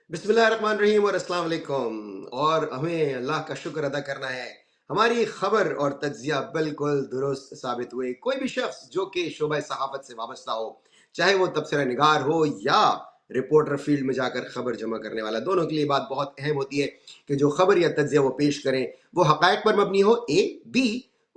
बिस्मिल्लाहिर्रहमानिर्रहीम और अस्सलाम वालेकुम। और हमें अल्लाह का शुक्र अदा करना है, हमारी खबर और तज्जिया बिल्कुल दुरुस्त साबित हुए। कोई भी शख्स जो कि शोबा सहाफ़त से वाबस्ता हो, चाहे वो तबसरा निगार हो या रिपोर्टर फील्ड में जाकर खबर जमा करने वाला, दोनों के लिए बात बहुत अहम होती है कि जो खबर या तज्जिया वो पेश करें वो हक़ाइक़ पर मबनी हो, ए बी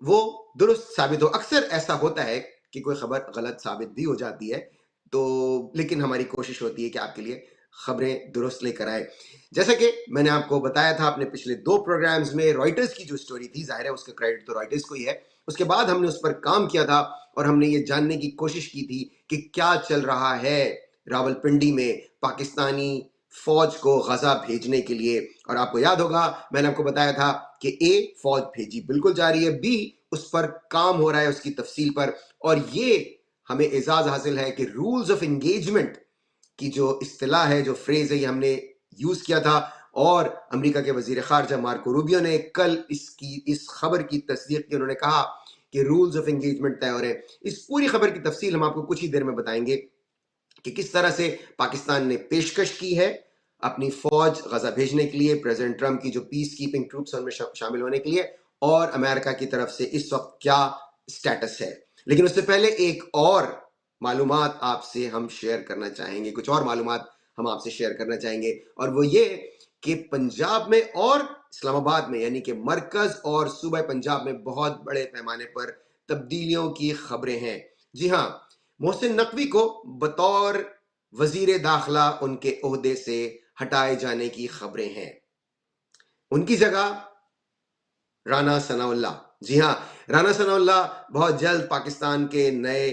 वो दुरुस्त साबित हो। अक्सर ऐसा होता है कि कोई खबर गलत साबित भी हो जाती है, तो लेकिन हमारी कोशिश होती है कि आपके लिए खबरें दुरुस्त लेकर आए। जैसा कि मैंने आपको बताया था अपने पिछले 2 प्रोग्राम्स में, रॉयटर्स की जो स्टोरी थी, ज़ाहिर है उसका क्रेडिट तो रॉयटर्स को ही है। उसके बाद हमने उस पर काम किया था और हमने ये जानने की कोशिश की थी कि क्या चल रहा है रावलपिंडी में पाकिस्तानी फ़ौज को गज़ा भेजने के लिए। और आपको याद होगा मैंने आपको बताया था कि ए फ़ौज भेजी बिल्कुल जा रही है, बी उस पर काम हो रहा है उसकी तफसील पर, और ये हमें एजाज़ हासिल है कि रूल्स ऑफ एंगेजमेंट की जो इस्तिलाह है, जो फ्रेज़ है, ये हमने यूज़ किया था। और अमेरिका के वज़ीर ख़ारजा मार्को रूबियो ने कल इस खबर की तस्दीक की। उन्होंने कहा कि रूल्स ऑफ एंगेजमेंट तय हो रहे हैं। इस पूरी खबर की तफसील हम आपको कुछ ही देर में बताएंगे कि किस तरह से पाकिस्तान ने पेशकश की है अपनी फ़ौज गज़ा भेजने के लिए, प्रेसिडेंट ट्रंप की जो पीस कीपिंग ट्रूप्स उनमें शामिल होने के लिए, और अमेरिका की तरफ से इस वक्त क्या स्टेटस है। लेकिन उससे पहले एक और मालूमात आपसे हम शेयर करना चाहेंगे, कुछ और मालूमात हम आपसे शेयर करना चाहेंगे, और वो ये कि पंजाब में और इस्लामाबाद में, यानी कि मरकज़ और सूबा पंजाब में बहुत बड़े पैमाने पर तब्दीलियों की खबरें हैं। जी हाँ, मोहसिन नकवी को बतौर वजीर दाखिला उनके ओहदे से हटाए जाने की खबरें हैं। उनकी जगह राना सनाउल्लाह, जी हाँ, राना सनाउल्लाह बहुत जल्द पाकिस्तान के नए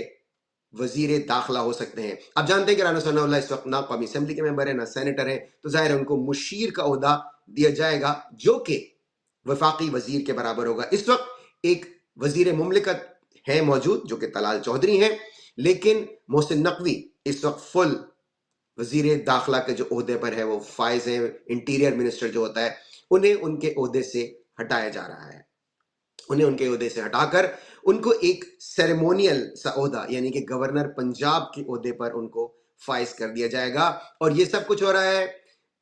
वजीर दाखिला हो सकते हैं। आप जानते हैं कि राना सनाउल्लाह इस वक्त ना कौमी असेंबली के मेंबर है, ना सेनेटर है, तो जाहिर है उनको मुशीर का ओहदा दिया जाएगा जो कि वफाकी वजीर के बराबर होगा। इस वक्त एक वजीर मुमलिकत है मौजूद जो कि तलाल चौधरी हैं, लेकिन मोहसिन नकवी इस वक्त फुल वजीर दाखिला के जो ओहदे पर है, वो फायज हैं, इंटीरियर मिनिस्टर जो होता है, उन्हें उनके ओहदे से हटाया जा रहा है। उन्हें उनके ओहदे से हटाकर उनको एक सेरेमोनियल सा ओहदा, यानी कि गवर्नर पंजाब के ओहदे पर उनको फाइज कर दिया जाएगा। और ये सब कुछ हो रहा है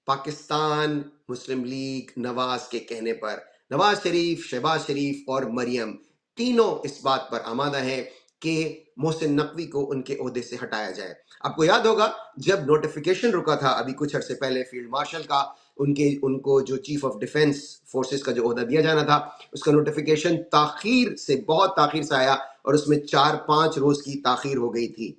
पाकिस्तान मुस्लिम लीग नवाज के कहने पर। नवाज शरीफ, शहबाज शरीफ और मरियम तीनों इस बात पर आमादा हैं कि मोहसिन नकवी को उनके ओहदे से हटाया जाए। आपको याद होगा जब नोटिफिकेशन रुका था अभी कुछ अर्से पहले फील्ड मार्शल का, उनको जो चीफ ऑफ डिफेंस फोर्सेस का जो ओहदा दिया जाना था, उसका नोटिफिकेशन ताखीर से, बहुत ताखीर से आया और उसमें 4-5 रोज की ताखीर हो गई थी।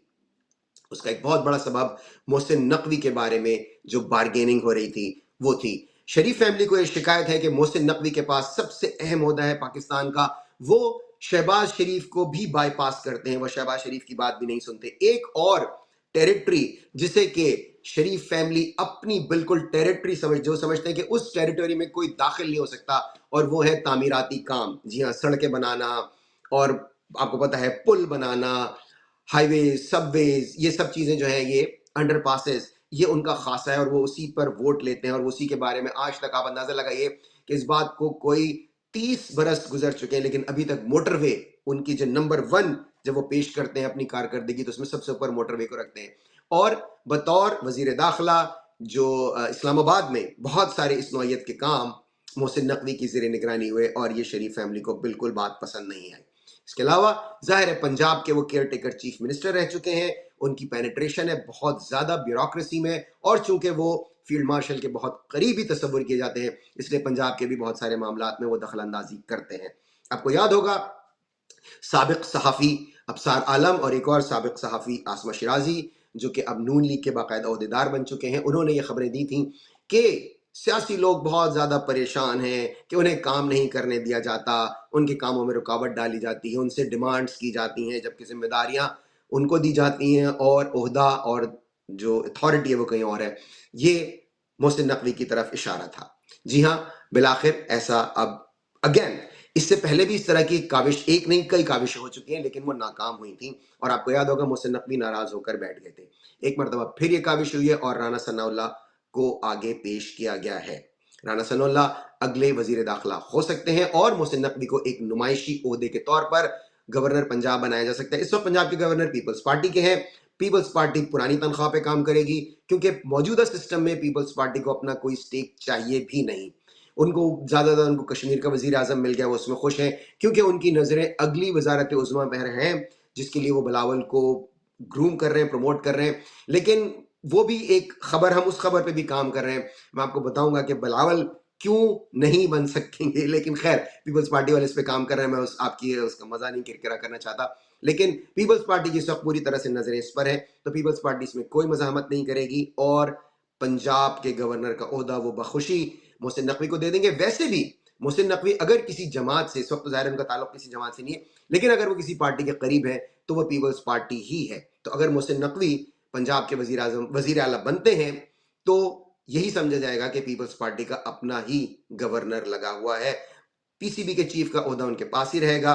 उसका एक बहुत बड़ा सबब मोहसिन नकवी के बारे में जो बार्गेनिंग हो रही थी वो थी। शरीफ फैमिली को यह शिकायत है कि मोहसिन नकवी के पास सबसे अहम ओहदा है पाकिस्तान का, वो शहबाज शरीफ को भी बाईपास करते हैं, वो शहबाज शरीफ की बात भी नहीं सुनते। एक और टेरिटरी जिसे कि शरीफ फैमिली अपनी बिल्कुल टेरिटरी समझते हैं कि उस टेरिटरी में कोई दाखिल नहीं हो सकता, और वो है तामीराती काम। जी हाँ, सड़कें बनाना, और आपको पता है पुल बनाना, हाईवे, सबवेज, ये सब चीज़ें जो हैं, ये अंडरपासेस, ये उनका खासा है और वो उसी पर वोट लेते हैं। और उसी के बारे में आज तक आप अंदाज़ा लगाइए कि इस बात को कोई 30 बरस गुजर चुके हैं, लेकिन अभी तक मोटरवे उनकी जो नंबर 1 जब वो पेश करते हैं अपनी कारकर्दगी, तो उसमें सबसे ऊपर मोटरवे को रखते हैं। और बतौर वजीर दाखिला जो इस्लामाबाद में बहुत सारे इस नौयत के काम मोहसिन नकवी की ज़ेर निगरानी हुए, और ये शरीफ फैमिली को बिल्कुल बात पसंद नहीं है। इसके अलावा जाहिर है पंजाब के वो केयर टेकर चीफ मिनिस्टर रह चुके हैं, उनकी पेनिट्रेशन है बहुत ज़्यादा ब्यूरोक्रेसी में, और चूंकि वो फील्ड मार्शल के बहुत करीबी तस्वुर किए जाते हैं, इसलिए पंजाब के भी बहुत सारे मामलात में वो दखल अंदाजी करते हैं। आपको याद होगा साबिक सहाफ़ी अबसार आलम और एक और साबिक सहाफ़ी आसमा शिराजी, जो कि अब नून लीग के बाकायदा अहदेदार बन चुके हैं, उन्होंने ये खबरें दी थी कि सियासी लोग बहुत ज़्यादा परेशान हैं कि उन्हें काम नहीं करने दिया जाता, उनके कामों में रुकावट डाली जाती है, उनसे डिमांड्स की जाती हैं, जबकि जिम्मेदारियां उनको दी जाती हैं और ओहदा और जो अथॉरिटी है वो कहीं और है। ये मोहसिन नकवी की तरफ इशारा था। जी हाँ, बिलाखिर ऐसा अब अगेन, इससे पहले भी इस तरह की काविश, एक नहीं कई काविशें हो चुकी हैं, लेकिन वो नाकाम हुई थी। और आपको याद होगा मोहसिन नकवी नाराज होकर बैठ गए थे। एक मरतबा फिर ये काविश हुई है और राना सनाउल्लाह को आगे पेश किया गया है। राना सनाउल्लाह अगले वजीर दाखिला हो सकते हैं और मोहसिन नकवी को एक नुमाइशी ओहदे के तौर पर गवर्नर पंजाब बनाया जा सकता है। इस वक्त पंजाब के गवर्नर पीपल्स पार्टी के हैं। پیپلز پارٹی پرانی تنخواہ پہ کام کرے گی، کیونکہ موجودہ سسٹم میں پیپلز پارٹی کو اپنا کوئی سٹیک چاہیے بھی نہیں. ان کو زیادہ ان کو کشمیر کا وزیر اعظم مل گیا، وہ اس میں خوش ہیں، کیونکہ ان کی نظریں اگلی وزارت عظمیٰ پہ ہیں، جس کے لیے وہ بلاول کو گروم کر رہے ہیں، پروموٹ کر رہے ہیں. لیکن وہ بھی ایک خبر، ہم اس خبر پہ بھی کام کر رہے ہیں. میں آپ کو بتاؤں گا کہ بلاول کیوں نہیں بن سکیں گے، لیکن خیر پیپلز پارٹی والے اس پہ کام کر رہے ہیں. میں آپ کی اس کا مزہ نہیں کرکرا کرنا چاہتا، لیکن پیپلز پارٹی کی اس وقت پوری طرح سے نظریں اس پر ہے، تو پیپلز پارٹی اس میں کوئی مزاحمت نہیں کرے گی، اور پنجاب کے گورنر کا عہدہ وہ بخوشی محسن نقوی کو دے دیں گے. ویسے بھی محسن نقوی اگر کسی جماعت سے، اس وقت ظاہر ان کا تعلق کسی جماعت سے نہیں ہے، لیکن اگر وہ کسی پارٹی کے قریب ہے تو وہ پیپلز پارٹی ہی ہے. تو اگر محسن نقوی پنجاب کے وزیر اعلیٰ بنتے ہیں تو یہی سمجھا جائے گا کہ پیپلز پارٹی کا اپنا ہی گورنر لگا ہوا ہے. پی سی بی کے چیف کا عہدہ ان کے پاس ہی رہے گا،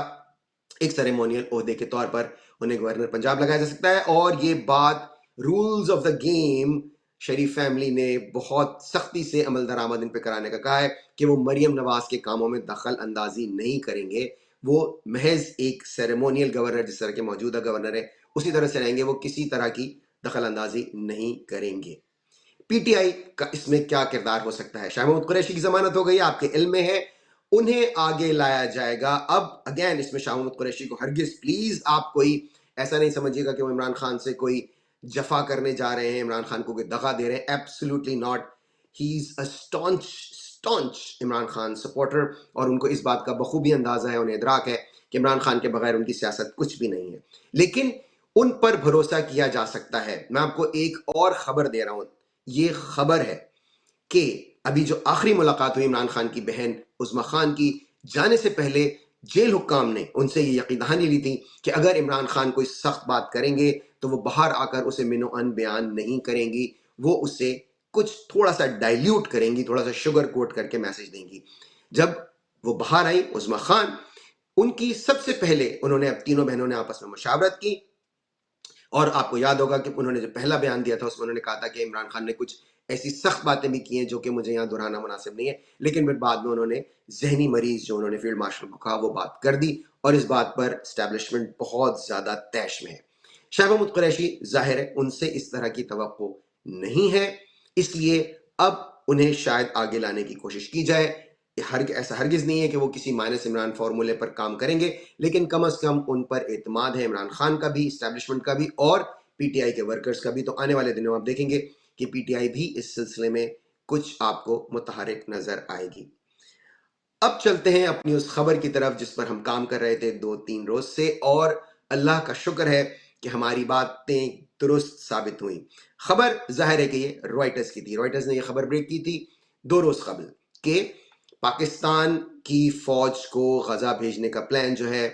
ایک سیریمونیل عہدے کے طور پر انہیں گورنر پنجاب لگایا جا سکتا ہے. اور یہ بات rules of the game Sharif family نے بہت سختی سے عمل درآمد ان پہ کرانے کا کہا ہے کہ وہ مریم نواز کے کاموں میں دخل اندازی نہیں کریں گے. وہ محض ایک سیریمونیل گورنر جس طرح کے موجودہ گورنر ہے اسی طرح سے رہیں گے، وہ کسی طرح کی دخل اندازی نہیں کریں گے. پی ٹی آئی کا اس میں کیا کردار ہو سکتا ہے؟ شاہ محمود قریشی کی ضمانت ہو گئی، آپ کے علم میں ہے، انہیں آگے لایا جائے گا. اب اگین اس میں شاہ محمود قریشی کو ہرگز پلیز آپ کوئی ایسا نہیں سمجھیے گا کہ وہ عمران خان سے کوئی جفا کرنے جا رہے ہیں، عمران خان کو کوئی دغا دے رہے ہیں. Absolutely not. He is a staunch Imran Khan supporter, اور ان کو اس بات کا بخوبی اندازہ ہے، انہیں ادراک ہے کہ عمران خان کے بغیر ان کی سیاست کچھ بھی نہیں ہے. لیکن ان پر بھروسہ کیا جا سکتا ہے. میں آپ کو ایک اور خبر دے رہا ہوں، یہ خبر ہے کہ ابھی جو آخری ملاقات ہوئی عمران خان کی بہن عظمیٰ خان کی، جانے سے پہلے جیل حکام نے ان سے یہ یقین دہانی لی تھی کہ اگر عمران خان کوئی سخت بات کریں گے تو وہ باہر آ کر اسے منو ان بیان نہیں کریں گی، وہ اسے کچھ تھوڑا سا ڈائلیوٹ کریں گی، تھوڑا سا شوگر کوٹ کر کے میسج دیں گی. جب وہ باہر آئی عظمیٰ خان، ان کی سب سے پہلے انہوں نے، اب تینوں بہنوں نے آپس میں مشاورت کی، اور آپ کو یاد ہوگا کہ انہوں نے جو پہلا بیان دیا تھا اس میں انہوں نے کہا تھا کہ عمران خان نے کچھ ایسی سخت باتیں بھی کی ہیں جو کہ مجھے یہاں دہرانا مناسب نہیں ہے، لیکن پھر بعد میں انہوں نے ذہنی مریض جو انہوں نے فیلڈ مارشل کو کہا وہ بات کر دی، اور اس بات پر اسٹیبلشمنٹ بہت زیادہ طیش میں ہے. شاہ محمود قریشی ظاہر ہے ان سے اس طرح کی توقع نہیں ہے، اس لیے اب انہیں شاید آگے لانے کی کوشش کی جائے. ایسا ہرگز نہیں ہے کہ وہ کسی مائنس عمران فارمولے پر کام کریں گے، لیکن کم از کم ان پر اعتماد ہے، عمران خان کا بھی، اسٹیبلشمنٹ کا بھی، اور پی ٹی آئی کے ورکرز کا بھی. تو آنے والے دنوں آپ دیکھیں گے کہ پی ٹی آئی بھی اس سلسلے میں کچھ آپ کو متحرک نظر آئے گی. اب چلتے ہیں اپنی اس خبر کی طرف جس پر ہم کام کر رہے تھے 2-3 روز سے، اور اللہ کا شکر ہے کہ ہماری باتیں درست ثابت ہوئیں. خبر ظاہر ہے کہ یہ روائٹرز کی تھی. روائٹرز نے یہ خبر بریک کی تھی 2 روز قبل کہ پاکستان کی فوج کو غزہ بھیجنے کا پلان جو ہے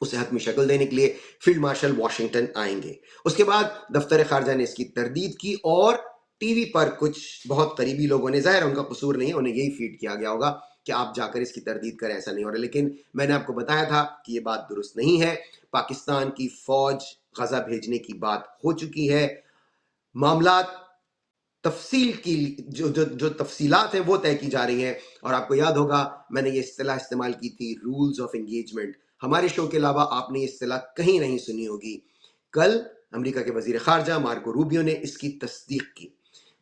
اسے حتمی شکل دینے کے لیے فیلڈ مارشل واشنگٹن آئیں گے. اس کے بعد دفتر خارجہ نے اس کی تردید کی، اور ٹی وی پر کچھ بہت قریبی لوگوں نے، ظاہر ان کا قصور نہیں ہے، انہیں یہی فیڈ کیا گیا ہوگا کہ آپ جا کر اس کی تردید کریں، ایسا نہیں ہو رہا. لیکن میں نے آپ کو بتایا تھا کہ یہ بات درست نہیں ہے. پاکستان کی فوج غزہ بھیجنے کی بات ہو چکی ہے، معاملات تفصیل کی جو تفصیلات ہیں وہ طے کی جا رہی ہیں. اور آپ کو یاد ہوگا میں نے یہ اصطلاح استعمال کی تھی، رولز آف انگیجمنٹ. ہمارے شو کے علاوہ آپ نے یہ اصطلاح کہیں نہیں سنی ہوگی. کل امریکہ کے وزیر خارجہ مارکو روبیو نے اس کی تصدیق کی.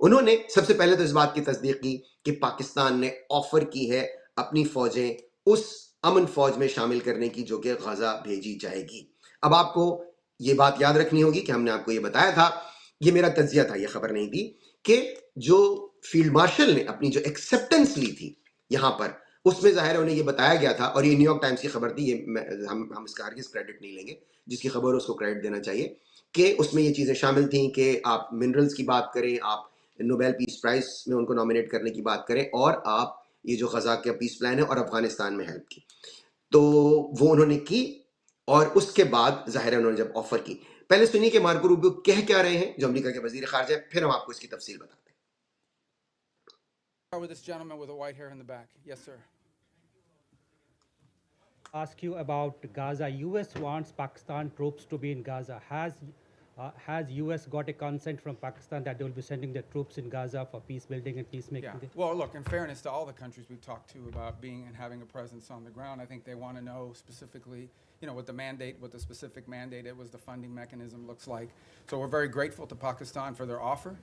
انہوں نے سب سے پہلے تو اس بات کی تصدیق کی کہ پاکستان نے آفر کی ہے اپنی فوجیں اس امن فوج میں شامل کرنے کی جو کہ غزہ بھیجی جائے گی. اب آپ کو یہ بات یاد رکھنی ہوگی کہ ہم نے آپ کو یہ بتایا تھا، یہ میرا تجزیہ تھا، یہ خبر نہیں تھی، کہ جو فیلڈ مارشل نے اپنی جو ایکسیپٹنس لی تھی یہاں پر، اس میں ظاہر ہے انہیں یہ بتایا گیا تھا، اور یہ نیو یارک ٹائمز کی خبر تھی، یہ ہم اس کا ہرگز کریڈٹ نہیں لیں گے، جس کی خبر اس کو کریڈٹ دینا چاہیے، کہ اس میں یہ چیزیں شامل تھیں کہ آپ منرلز کی بات کریں، آپ نوبیل پیس پرائز میں ان کو نامینیٹ کرنے کی بات کریں، اور آپ یہ جو غزہ کا پیس پلان ہے اور افغانستان میں ہیلپ کی، تو وہ انہوں نے کی. اور اس کے بعد ظاہر ہے انہوں نے جب آفر کی، پہلے سنیے کہ مارکو روبیو کہہ کیا رہے ہیں جو امریکہ کے وزیر خارجہ ہیں، پھر ہم آپ کو اس کی تفصیل بتاتے ہیں. With this gentleman with the white hair in the back. Yes, sir. Ask you about Gaza. US wants Pakistan troops to be in Gaza. Has Has US got a consent from Pakistan that they will be sending their troops in Gaza for peace building and peacemaking? Yeah. Well, look, in fairness to all the countries we've talked to about being and having a presence on the ground, I think they want to know specifically, what the mandate, what the specific mandate it was, the funding mechanism looks like. So we're very grateful to Pakistan for their offer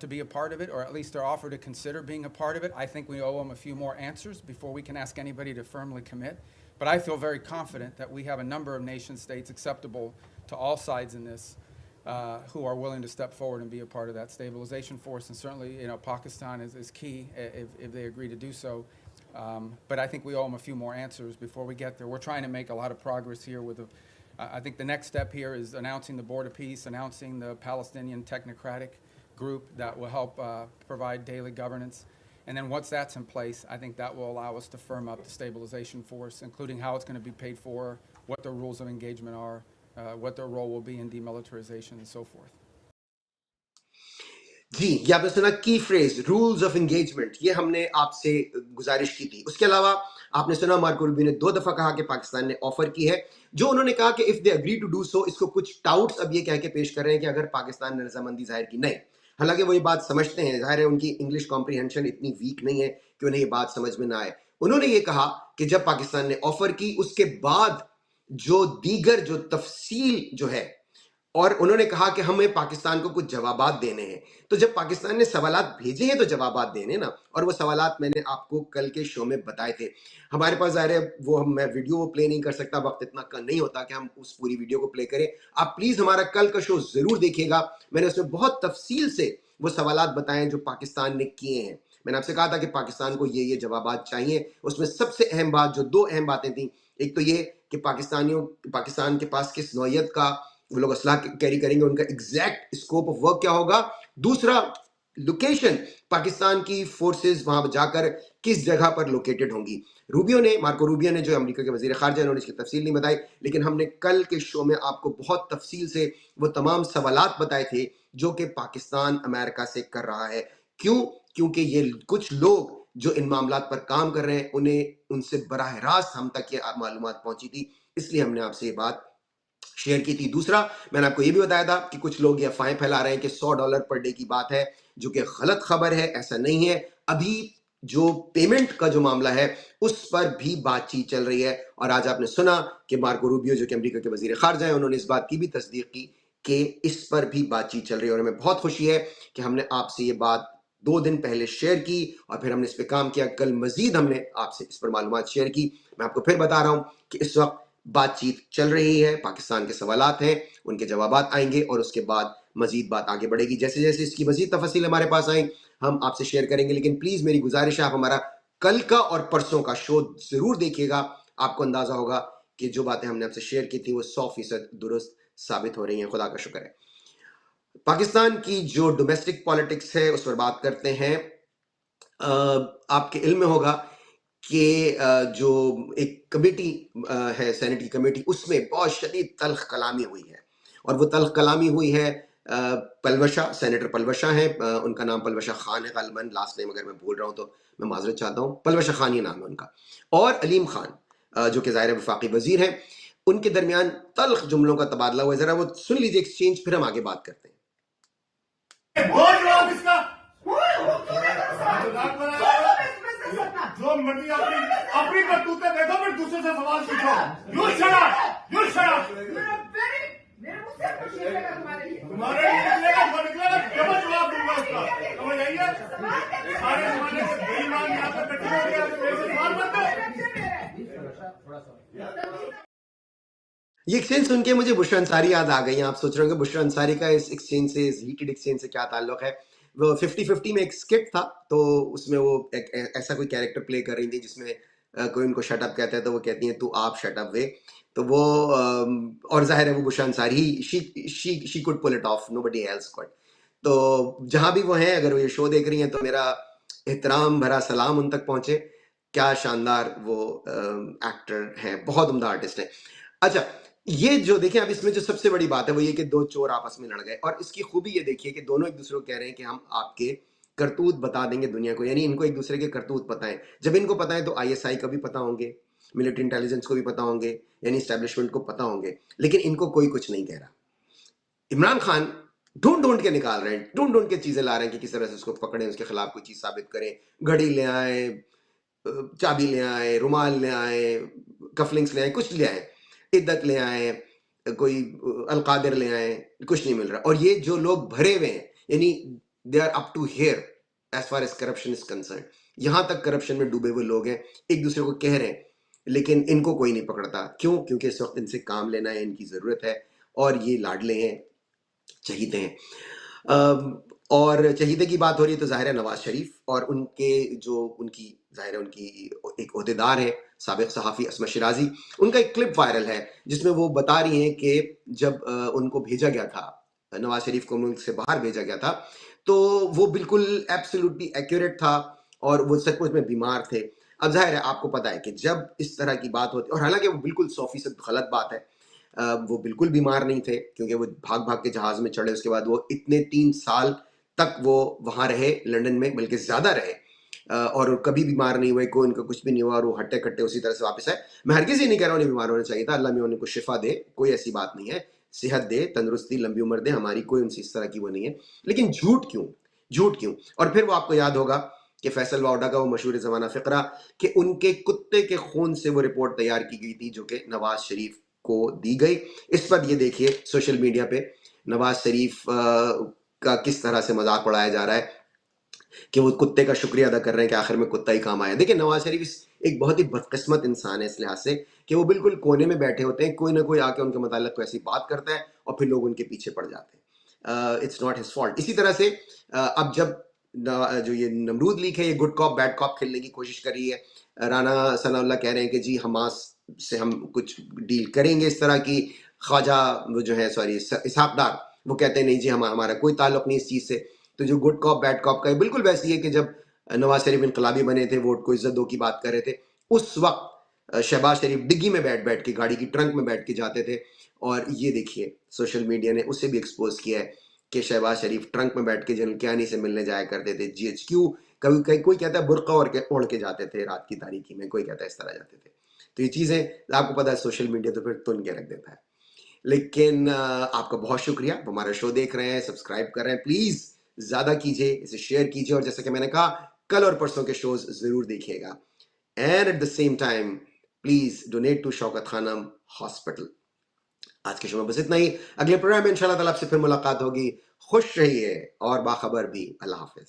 to be a part of it, or at least their offer to consider being a part of it. I think we owe them a few more answers before we can ask anybody to firmly commit. But I feel very confident that we have a number of nation states acceptable to all sides in this who are willing to step forward and be a part of that stabilization force. And certainly, Pakistan is key if they agree to do so. But I think we owe them a few more answers before we get there. We're trying to make a lot of progress here with I think the next step here is announcing the Board of Peace, announcing the Palestinian Technocratic Group that will help provide daily governance. And then once that's in place, I think that will allow us to firm up the stabilization force, including how it's going to be paid for, what the rules of engagement are, what their role will be in demilitarization and so forth. जी, ये आपने सुना की phrase rules of engagement, ये हमने आपसे गुजारिश की थी। उसके अलावा आपने सुना मार्को रूबियो ने 2 दफा कहा कि पाकिस्तान ने ऑफर की है, जो उन्होंने कहा कि if they agree to do so, इसको कुछ टाउट्स अब ये कह के पेश कर रहे हैं कि अगर पाकिस्तान ने रजामंदी जाहिर की नहीं। हालांकि वो ये बात समझते हैं, जाहिर है उनकी इंग्लिश कॉम्प्रिहेंशन इतनी वीक नहीं है कि उन्हें ये बात समझ में ना आए। उन्होंने ये कहा कि जब पाकिस्तान ने ऑफर की, उसके बाद जो दीगर जो तफसील जो है, और उन्होंने कहा कि हमें पाकिस्तान को कुछ जवाबात देने हैं। तो जब पाकिस्तान ने सवालात भेजे हैं तो जवाबात देने ना, और वो सवालात मैंने आपको कल के शो में बताए थे। हमारे पास ज़ाहिर है वो मैं वीडियो प्ले नहीं कर सकता, वक्त इतना नहीं होता कि हम उस पूरी वीडियो को प्ले करें। आप प्लीज़ हमारा कल का शो ज़रूर देखिएगा, मैंने उसमें बहुत तफसील से वो सवालात बताए जो पाकिस्तान ने किए हैं। मैंने आपसे कहा था कि पाकिस्तान को ये जवाबात चाहिए। उसमें सबसे अहम बात, जो 2 अहम बातें थी, एक तो ये कि पाकिस्तान के पास किस नौयत का वो लोग असला कैरी करेंगे, उनका एग्जैक्ट स्कोप ऑफ वर्क क्या होगा। दूसरा, लोकेशन, पाकिस्तान की फोर्सेस वहां जाकर किस जगह पर लोकेटेड होंगी। मार्को रूबियो ने जो अमेरिका के वजीर खारजा, उन्होंने इसकी तफसील नहीं बताई, लेकिन हमने कल के शो में आपको बहुत तफसील से वो तमाम सवालात बताए थे जो कि पाकिस्तान अमेरिका से कर रहा है। क्यों? क्योंकि ये कुछ लोग जो इन मामलात पर काम कर रहे हैं, उन्हें उनसे बराह रास्त हम तक ये मालूमात पहुंची थी, इसलिए हमने आपसे ये बात शेयर की थी। दूसरा, मैंने आपको ये भी बताया था कि कुछ लोग ये अफवाहें फैला रहे हैं कि $100 पर डे की बात है, जो कि गलत खबर है, ऐसा नहीं है। अभी जो पेमेंट का जो मामला है उस पर भी बातचीत चल रही है, और आज आपने सुना कि मार्को रूबियो जो कि अमेरिका के वजीर खारजा हैं, उन्होंने इस बात की भी तस्दीक की कि इस पर भी बातचीत चल रही है। और हमें बहुत खुशी है कि हमने आपसे ये बात 2 दिन पहले शेयर की और फिर हमने इस पर काम किया। कल मजीद हमने आपसे इस पर मालूमात शेयर की। मैं आपको फिर बता रहा हूँ कि इस वक्त बातचीत चल रही है, पाकिस्तान के सवालात हैं, उनके जवाबात आएंगे और उसके बाद मजीद बात आगे बढ़ेगी। जैसे जैसे इसकी मजीद तफसील हमारे पास आए हम आपसे शेयर करेंगे, लेकिन प्लीज मेरी गुजारिश है आप हमारा कल का और परसों का शो जरूर देखिएगा। आपको अंदाजा होगा कि जो बातें हमने आपसे शेयर की थी वो 100% दुरुस्त साबित हो रही हैं। खुदा का शुक्र है। पाकिस्तान की जो डोमेस्टिक पॉलिटिक्स है उस पर बात करते हैं। आपके इल्म में होगा कि जो एक कमेटी है, सेनेट की कमेटी, उसमें बहुत शदीद तल्ख कलामी हुई है, और वो तल्ख कलामी हुई है पलवशा, सेनेटर पलवशा हैं, उनका नाम पलवशा खान है गालिबन, लास्ट नेम अगर मैं भूल रहा हूँ तो मैं माजरत चाहता हूँ। पलवशा खान ही नाम है उनका, और अलीम खान जो कि ज़ाहिर वफाकी वजीर हैं, उनके दरमियान तल्ख जुमलों का तबादला हुआ है। जरा वो सुन लीजिए एक्सचेंज, फिर हम आगे बात करते हैं। जो मर्जी अपनी करतूतें देखो, फिर दूसरे से सवाल पूछो। You shut up, you shut up. तुम्हारे निकलेगा तो निकलेगा, जब जवाब दूंगा उसका, समझ आइए। सारे जमाने के बेईमान यहाँ पे इकट्ठे हो गए, मेरे से सवाल मत दो। ये एक्सचेंज सुन के मुझे बुशरा अंसारी याद आ गई। आप सोच रहे होंगे बुशरा अंसारी का इस एक्सचेंज से, इस हीटेड एक्सचेंज से क्या ताल्लुक है। वो 50-50 में एक स्किट था, तो उसमें वो ऐसा कोई कैरेक्टर प्ले कर रही थी जिसमें कोई उनको शट अप कहता है तो वो कहती हैं तू आप शट अप वे। तो वो और जाहिर है वो बुशरा अंसारी ही she could pull it off, nobody else could. तो जहां भी वो हैं, अगर वो ये शो देख रही हैं तो मेरा एहतराम भरा सलाम उन तक पहुंचे। क्या शानदार वो एक्टर हैं, बहुत उम्दा आर्टिस्ट हैं। अच्छा, ये जो देखें, अब इसमें जो सबसे बड़ी बात है वो ये कि 2 चोर आपस में लड़ गए, और इसकी खूबी ये देखिए कि दोनों एक दूसरे को कह रहे हैं कि हम आपके करतूत बता देंगे दुनिया को, यानी इनको एक दूसरे के करतूत पता है। जब इनको पता है तो ISI का भी पता होंगे, मिलिट्री इंटेलिजेंस को भी पता होंगे, यानी एस्टेब्लिशमेंट को पता होंगे, लेकिन इनको कोई कुछ नहीं कह रहा। इमरान खान ढूंढ के निकाल रहे हैं, ढूंढ के चीजें ला रहे हैं कि किस तरह से उसको पकड़े, उसके खिलाफ कोई चीज साबित करें, घड़ी ले आए, चाबी ले आए, रुमाल ले आए, कफलिंग्स ले आए, कुछ ले आए, इद्दत ले आए, कोई अलकादिर ले आए, कुछ नहीं मिल रहा. और ये जो लोग भरे हुए हैं, यानी they are up to here as far as corruption is concern. यहां तक करप्शन में डूबे हुए लोग हैं, एक दूसरे को कह रहे हैं, लेकिन इनको कोई नहीं पकड़ता. क्यों? क्योंकि इस वक्त इनसे काम लेना है, इनकी जरूरत है, और ये लाडले हैं, चहीते हैं. और चहीते की बात हो रही है तो जाहिर है नवाज शरीफ और उनके जो उनकी जाहिर है उनकी एक ओहदेदार है साबिक सहाफ़ी असमा शिराजी, उनका एक क्लिप वायरल है जिसमें वो बता रही हैं कि जब उनको भेजा गया था, नवाज शरीफ को मुल्क से बाहर भेजा गया था, तो वो बिल्कुल एब्सोल्युटली एक्यूरेट था और वो सचमुच में बीमार थे. अब जाहिर है आपको पता है कि जब इस तरह की बात होती है, और हालांकि वो बिल्कुल 100% गलत बात है, वो बिल्कुल बीमार नहीं थे क्योंकि वो भाग के जहाज में चढ़े, उसके बाद वो इतने 3 साल तक वो वहाँ रहे लंदन में, बल्कि ज़्यादा रहे, और कभी बीमार नहीं हुए, कोई उनका कुछ भी नहीं हुआ, और वो हट्टे कट्टे उसी तरह से वापस आए. मैं हरगिज़ ही नहीं कह रहा उन्हें बीमार होना चाहिए था, अल्लाह में उनको शिफा दे, कोई ऐसी बात नहीं है, सेहत दे, तंदुरुस्ती, लंबी उम्र दे, हमारी कोई उनसे इस तरह की वो नहीं है. लेकिन झूठ क्यों? और फिर वो आपको याद होगा कि फैसल वाउडा का वो मशहूर ज़माना फ़िक्रा कि उनके कुत्ते के खून से वो रिपोर्ट तैयार की गई थी जो कि नवाज शरीफ को दी गई. इस पर ये देखिए सोशल मीडिया पे नवाज शरीफ का किस तरह से मजाक उड़ाया जा रहा है कि वो कुत्ते का शुक्रिया अदा कर रहे हैं कि आखिर में कुत्ता ही काम आया. देखिए नवाज शरीफ एक बहुत ही बदकिस्मत इंसान है इस लिहाज से कि वो बिल्कुल कोने में बैठे होते हैं, कोई ना कोई आके उनके मुताल्लिक कोई ऐसी बात करता है और फिर लोग उनके पीछे पड़ जाते हैं. It's not his fault. इसी तरह से अब जब जो ये नमरूद लीग है, ये गुड कॉप बैड कॉप खेलने की कोशिश कर रही है. राना सनाउल्लाह कह रहे हैं कि जी हमास से हम कुछ डील करेंगे इस तरह की. ख्वाजा वो जो है सॉरी इसहाक डार, वो कहते हैं नहीं जी हमारा कोई ताल्लुक नहीं इस चीज़ से. तो जो गुड कॉप बैड कॉप का है बिल्कुल वैसी है कि जब नवाज शरीफ इनकलाबी बने थे, वोट को इज्जत दो की बात कर रहे थे, उस वक्त शहबाज शरीफ डिग्गी में बैठ के, गाड़ी की ट्रंक में बैठ के जाते थे. और ये देखिए सोशल मीडिया ने उसे भी एक्सपोज किया है कि शहबाज शरीफ ट्रंक में बैठ के जनकियानी से मिलने जाया करते थे, GHQ, कभी कोई कहता है बुर्का ओढ़ के जाते थे रात की तारीकी में, कोई कहता है इस तरह जाते थे. तो ये चीज़ें आपको पता है सोशल मीडिया तो फिर तुन के रख देता है. लेकिन आपका बहुत शुक्रिया, आप हमारा शो देख रहे हैं, सब्सक्राइब कर रहे हैं, प्लीज़ ज़्यादा कीजिए, इसे शेयर कीजिए, और जैसा कि मैंने कहा कल और परसों के शोज ज़रूर देखिएगा. And at the same time please donate to Shaukat Khanum hospital. आज के शो में बस इतना ही. अगले प्रोग्राम में इंशाल्लाह ताला आपसे फिर मुलाकात होगी. खुश रहिए और बाखबर भी. अल्लाह हाफिज.